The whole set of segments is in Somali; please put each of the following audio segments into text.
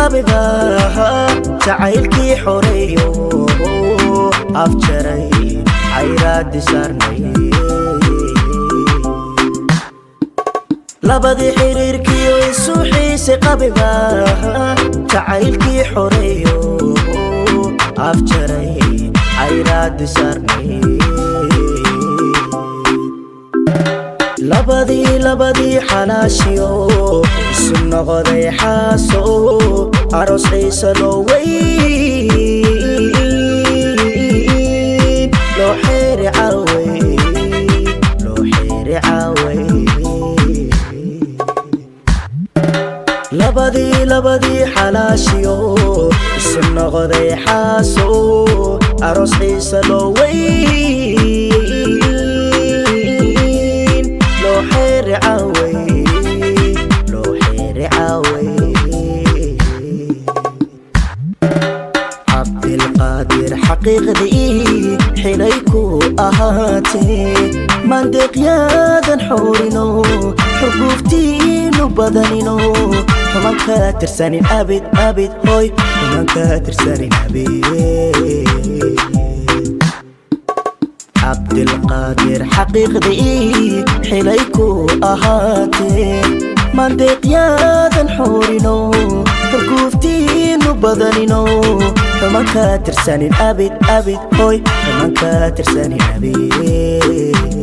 qabibaha jacaylkii xoreeyo afjaray xayraadii saarnay labadii xiriirkii isu xiisay qabibaha jacaylkii xoreeyo afjaray xayraadii saarnay labadii xalaashiyo isu noqoday xaaso aroos xiisa loo weyn loo xeeri caaway labadii xalaashiyo isu noqoday xaaso aroos xiisa loo weyn loo xeeri caaway cabdilqaadir xaqiiqdii xilay ku ahaatee mandeeqyaadan xoorino xurguftiinu badanino xumanka tirsanin abid hoy xumanka tirsanin abid cabdilqaadir xaqiiqdii xilay ku ahaatee mandeeqyaadan xoorino xurguftiinu badanino xumanka tirsanin abid hoy xumanka tirsanin abid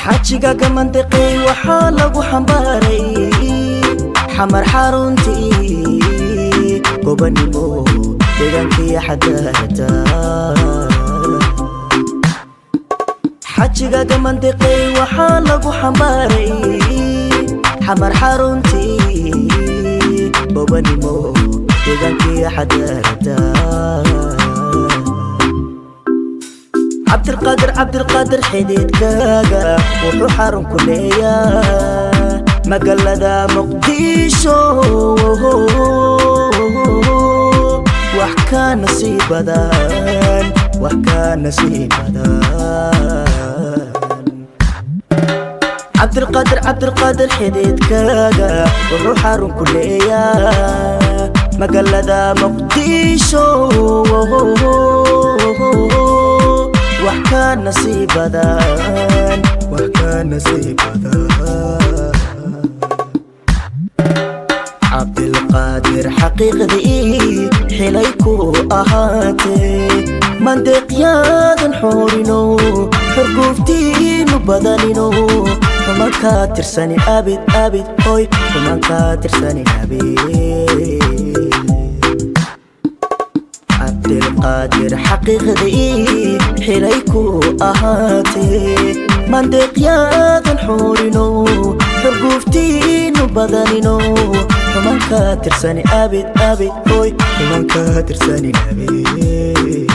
xajigaga mantiqay waxaa lagu xambaaray xamar xaruntii gobanimo deegaankii xadaarada xajigaga mantiqay waxaa lagu xambaaray xamar xaruntii gobanimo deegaankii xadaarada cabdilqaadir xididkaaga wuxuu xarun ku leeyaa magaalada muqdisho wax ka nasiib badan cabdilqaadir xididkaaga wuxuu xarun ku leeyaa magaalada muqdisho wax ka nasiib badan cabdilqaadir xaqiiqdii xilay ku ahaatee mandeeqyaadan xoorino xurguftiinu badanino xumanka tirsanin abid hoy xumanka tirsanin abid cabdilqaadir xaqiiqdii xilay ku ahaatee mandeeqyaadan xoorino xurguftiinu badanino xumanka tirsanin abid hoy xumanka tirsanin abid